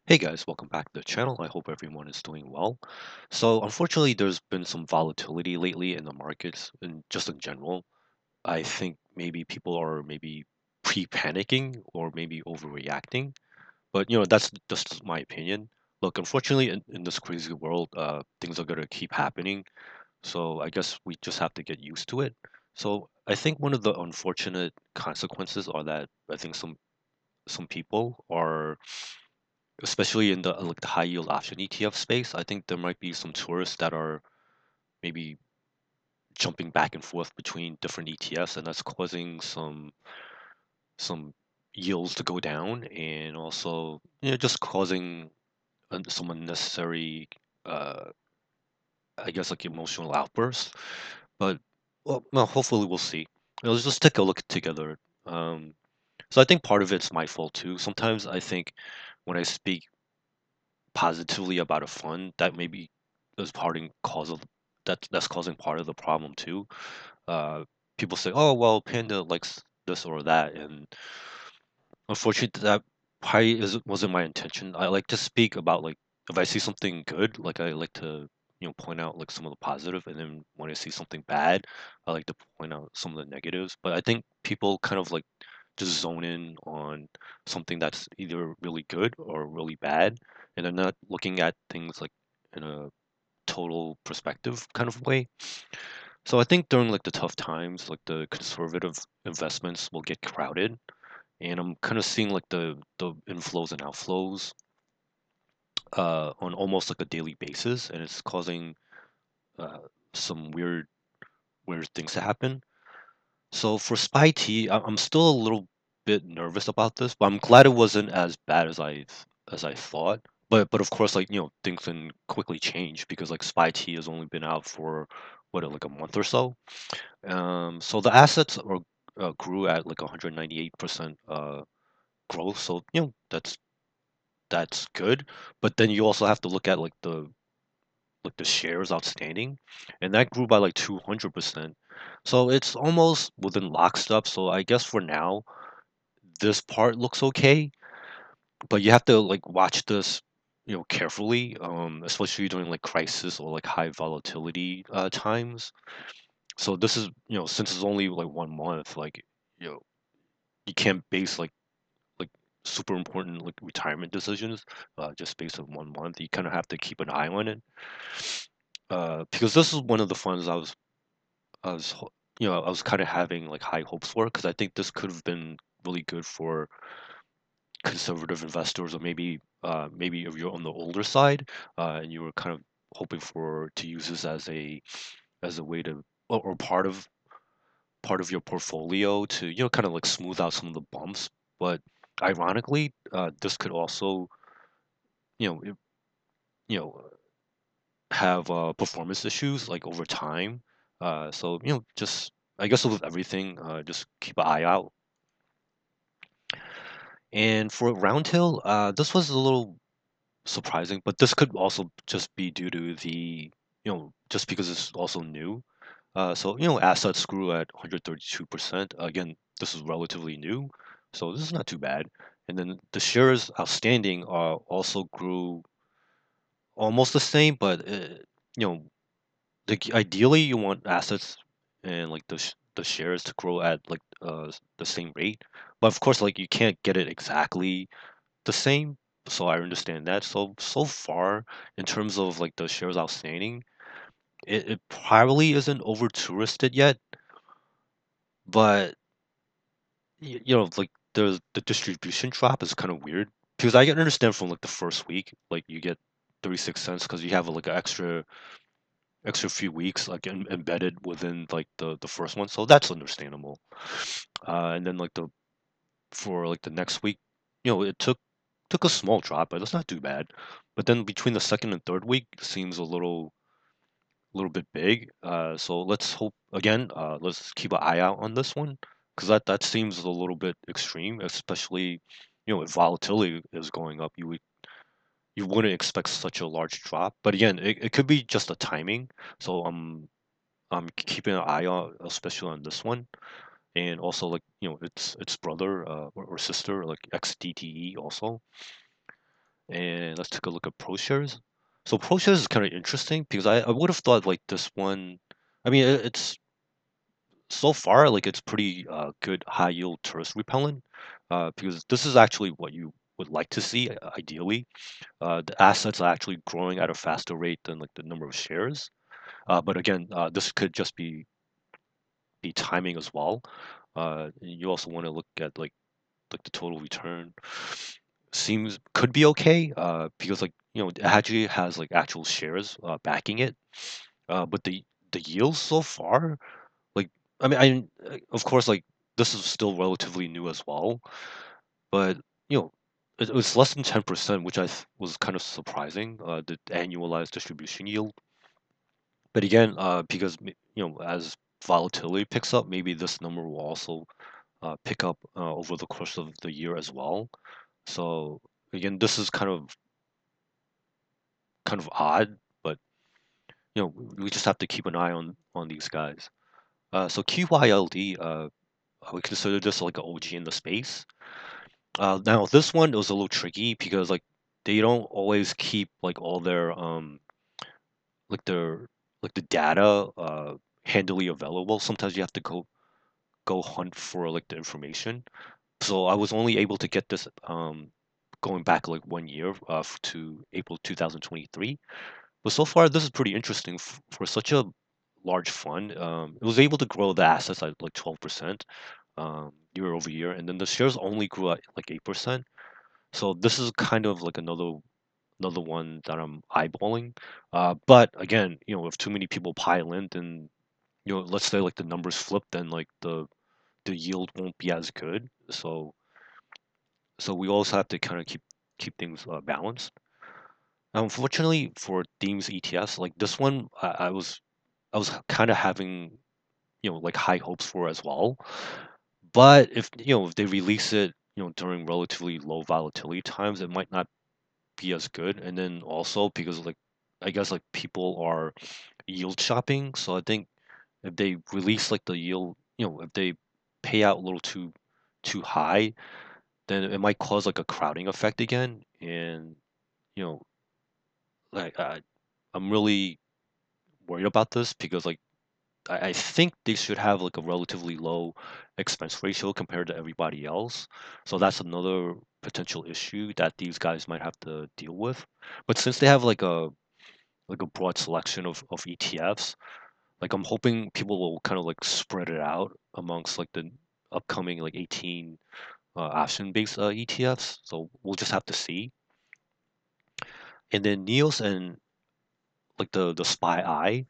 Hey guys, welcome back to the channel. I hope everyone is doing well. So, unfortunately, there's been some volatility lately in the markets and just in general. I think maybe people are maybe pre-panicking or maybe overreacting. But that's just my opinion. Look, unfortunately, in this crazy world, things are gonna keep happening. So I guess we just have to get used to it. So I think one of the unfortunate consequences are that I think some people are especially in the like the high yield option ETF space, I think there might be some tourists that are maybe jumping back and forth between different ETFs, and that's causing some yields to go down, and also just causing some unnecessary, uh, I guess like emotional outbursts. But well, hopefully we'll see. Let's just take a look together. Um, so I think part of it's my fault too. Sometimes I think when I speak positively about a fund that maybe is parting cause of that's causing part of the problem too. Uh, People say, "Oh, well, Panda likes this or that," and unfortunately, that probably wasn't my intention. I like to speak about like if I see something good, like I like to point out like some of the positive, and then when I see something bad, I like to point out some of the negatives. But I think people kind of like just zone in on something that's either really good or really bad, and they're not looking at things like in a total perspective kind of way. So I think during like the tough times, like the conservative investments will get crowded, and I'm kind of seeing like the inflows and outflows on almost like a daily basis, and it's causing uh, some weird things to happen. So for Spy T, I'm still a little bit nervous about this, but I'm glad it wasn't as bad as I thought. But of course, like things can quickly change because like Spy T has only been out for what like a month or so. So the assets are grew at like 198% growth. So that's good. But then you also have to look at like the shares outstanding, and that grew by like 200%. So it's almost within lockstep. So I guess for now, this part looks okay, but you have to like watch this, carefully, especially during like crisis or like high volatility times. So this is, since it's only like 1 month, like, you know, you can't base like super important like retirement decisions just based on 1 month. You kind of have to keep an eye on it. Because this is one of the funds I was ho- I was kind of having like high hopes for because I think this could have been really good for conservative investors or maybe if you're on the older side and you were kind of hoping for to use this as a way to or part of your portfolio to kind of like smooth out some of the bumps. But ironically, this could also you know it, you know have performance issues like over time. So just I guess with everything, just keep an eye out. And for Roundhill, this was a little surprising, but this could also just be due to the just because it's also new. So assets grew at 132%. Again, this is relatively new, so this is not too bad. And then the shares outstanding also grew almost the same, but you know ideally you want assets and like the shares to grow at like the same rate, but of course like you can't get it exactly the same. So I understand that. So far in terms of like the shares outstanding, it probably isn't over touristed yet, but like the distribution drop is kind of weird because I can understand from like the first week like you get 36 cents because you have like an extra few weeks like embedded within like the first one, so that's understandable. And then like the for like the next week, it took a small drop, but it's not too bad. But then between the second and third week seems a little bit big. So let's hope again. Let's keep an eye out on this one because that seems a little bit extreme, especially if volatility is going up. You wouldn't expect such a large drop, but again, it could be just a timing. So I'm keeping an eye on, especially on this one, and also like its brother or sister like XDTE also. And let's take a look at ProShares. So ProShares is kind of interesting because I would have thought like this one. I mean, it's so far like it's pretty good high yield tourist repellent because this is actually what you would like to see ideally. The assets are actually growing at a faster rate than like the number of shares. But again, this could just be timing as well. You also want to look at like the total return seems could be okay because like it actually has like actual shares backing it. But the yields so far, like I mean of course like this is still relatively new as well, but you know it was less than 10%, which was kind of surprising. The annualized distribution yield. But again, because as volatility picks up, maybe this number will also pick up over the course of the year as well. So again, this is kind of odd, but we just have to keep an eye on these guys. So QYLD, we consider this like an OG in the space. Now this one was a little tricky because like they don't always keep like all their like the data handily available. Sometimes you have to go hunt for like the information. So I was only able to get this going back like 1 year to April 2023. But so far, this is pretty interesting for such a large fund. It was able to grow the assets at like 12% year over year, and then the shares only grew at like 8%. So this is kind of like another one that I'm eyeballing. But again, if too many people pile in, then let's say like the numbers flip, then like the yield won't be as good. So we also have to kind of keep things balanced. Unfortunately, for themes ETFs, like this one, I was kind of having like high hopes for as well. But if they release it during relatively low volatility times, it might not be as good. And then also because like I guess like people are yield shopping, so I think if they release like the yield, if they pay out a little too high, then it might cause like a crowding effect again. And you know like I'm really worried about this because like I think they should have like a relatively low expense ratio compared to everybody else. So that's another potential issue that these guys might have to deal with. But since they have like a broad selection of ETFs, like I'm hoping people will kind of like spread it out amongst like the upcoming like 18 option based ETFs. So we'll just have to see. And then Neos and like the SPY eye,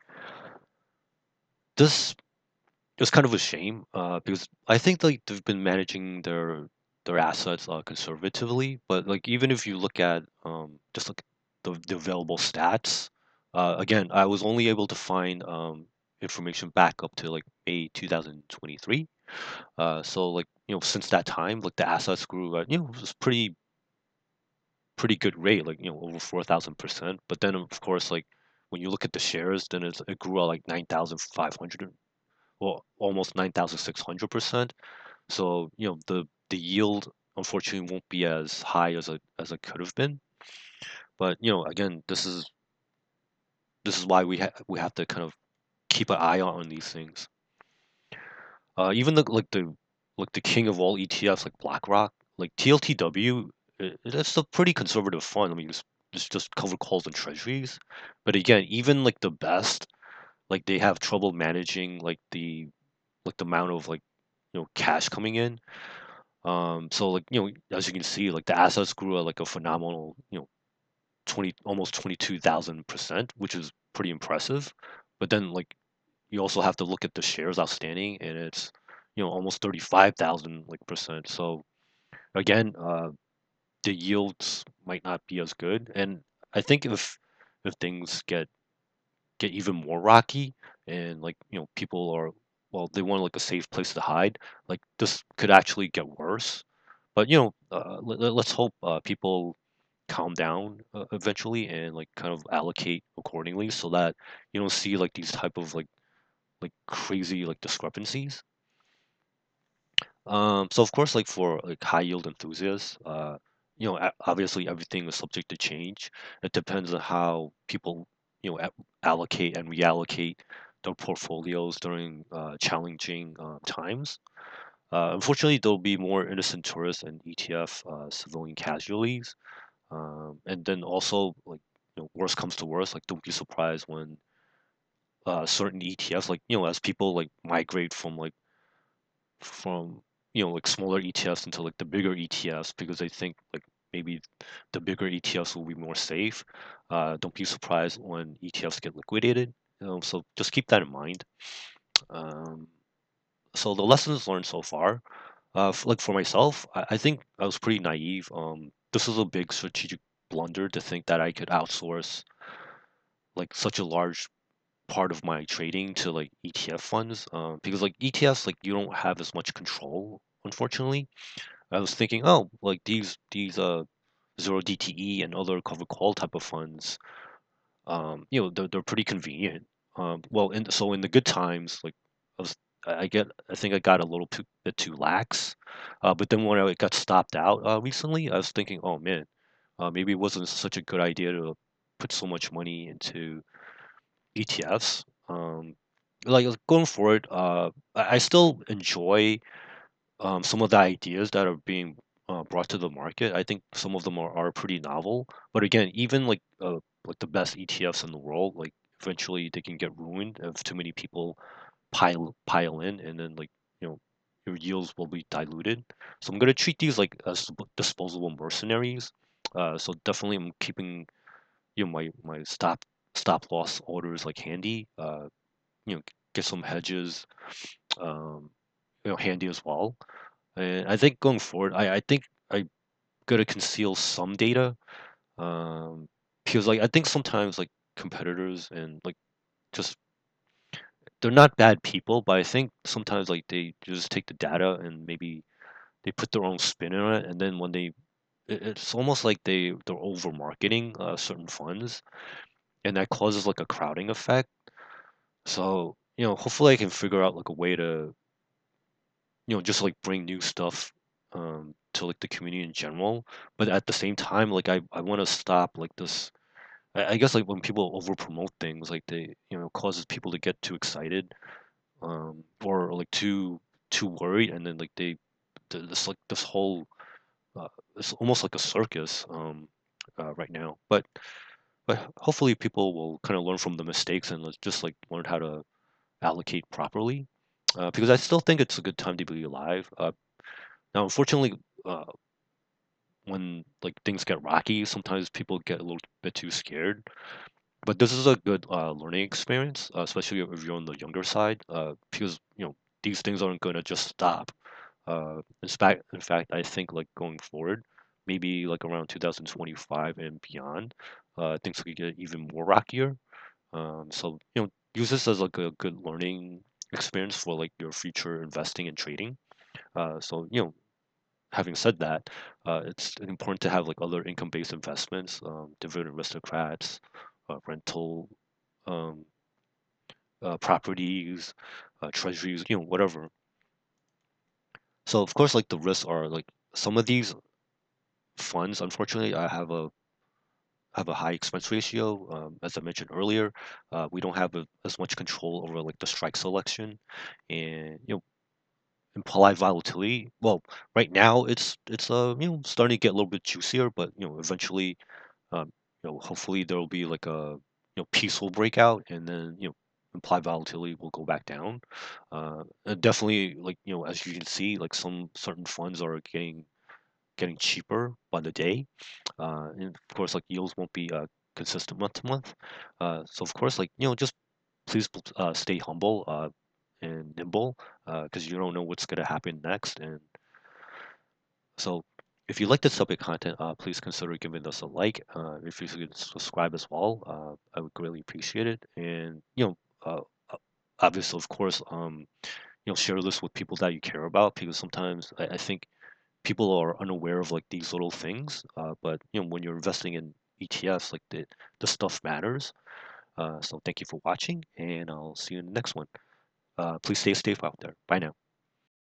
this is kind of a shame because I think like they've been managing their assets conservatively, but like even if you look at just like the available stats, again I was only able to find information back up to like May 2023. So like since that time like the assets grew at it was pretty good rate, like over 4,000%. But then of course like when you look at the shares, then it grew at like 9,500, well almost 9,600%. So the yield unfortunately won't be as high as it could have been. But again, this is why we have to kind of keep an eye on these things. Even the king of all ETFs like BlackRock, like TLTW, it's a pretty conservative fund. I mean, it's just covered calls and treasuries. But again, even like the best, like they have trouble managing like the amount of like cash coming in. So like as you can see, like the assets grew at like a phenomenal 20 almost 22,000%, which is pretty impressive. But then like you also have to look at the shares outstanding, and it's almost 35,000 like percent. So again, the yields might not be as good. And I think if things get even more rocky and like people are, well, they want like a safe place to hide, like this could actually get worse. But let's hope people calm down eventually and like kind of allocate accordingly so that you don't see like these type of like crazy like discrepancies. So of course like for like high yield enthusiasts, obviously everything is subject to change. It depends on how people, allocate and reallocate their portfolios during challenging times. Unfortunately, there'll be more innocent tourists and ETF civilian casualties. And then also, like, worst comes to worst, like, don't be surprised when certain ETFs, like, as people like migrate from like smaller ETFs into like the bigger ETFs because they think like maybe the bigger ETFs will be more safe. Don't be surprised when ETFs get liquidated. So just keep that in mind. Um, so the lessons learned so far, like for myself, I think I was pretty naive. This was a big strategic blunder to think that I could outsource like such a large part of my trading to like ETF funds. Because like ETFs, like you don't have as much control, unfortunately. I was thinking, oh, like these zero DTE and other covered call type of funds, they're pretty convenient. Well, in the good times, like I was, I think I got a little bit too lax. But then when I got stopped out recently, I was thinking, oh man, maybe it wasn't such a good idea to put so much money into ETFs. Like going forward, I still enjoy some of the ideas that are being brought to the market. I think some of them are pretty novel. But again, even like the best ETFs in the world, like eventually they can get ruined if too many people pile in, and then like you know your yields will be diluted. So I'm gonna treat these like as disposable mercenaries. So definitely I'm keeping my stop loss orders like handy. Get some hedges um, handy as well. And I think going forward, I think I'm gonna conceal some data, um, because like I think sometimes like competitors and like just they're not bad people, but I think sometimes like they just take the data and maybe they put their own spin on it, and then when it's almost like they're over marketing certain funds, and that causes like a crowding effect. So hopefully I can figure out like a way to just like bring new stuff to like the community in general. But at the same time, like I want to stop like this. I guess like when people over promote things, like they causes people to get too excited, or like too worried, and then like this like this whole it's almost like a circus right now. But hopefully people will kind of learn from the mistakes and let's just like learn how to allocate properly. Because I still think it's a good time to be alive. Now, unfortunately, uh, when like things get rocky, sometimes people get a little bit too scared. But this is a good learning experience, especially if you're on the younger side, because these things aren't going to just stop. In fact, I think like going forward, maybe like around 2025 and beyond, things could get even more rockier. So use this as like a good learning experience for like your future investing and trading. So having said that, it's important to have like other income-based investments, dividend aristocrats, rental um, properties, treasuries, whatever. So of course, like the risks are like some of these funds, unfortunately, I have a high expense ratio. As I mentioned earlier, we don't have as much control over like the strike selection, and implied volatility. Well, right now it's starting to get a little bit juicier, but eventually hopefully there will be like a peaceful breakout, and then implied volatility will go back down. And definitely, like as you can see, like some certain funds are getting cheaper by the day, and of course, like yields won't be consistent month to month. So of course, like just please stay humble and nimble, because you don't know what's gonna happen next. And so, if you like this subject content, please consider giving us a like. If you could subscribe as well, I would greatly appreciate it. And uh, obviously, of course, share this with people that you care about, because sometimes I think people are unaware of like these little things. But when you're investing in ETFs, like the stuff matters. So thank you for watching, and I'll see you in the next one. Please stay safe out there. Bye now.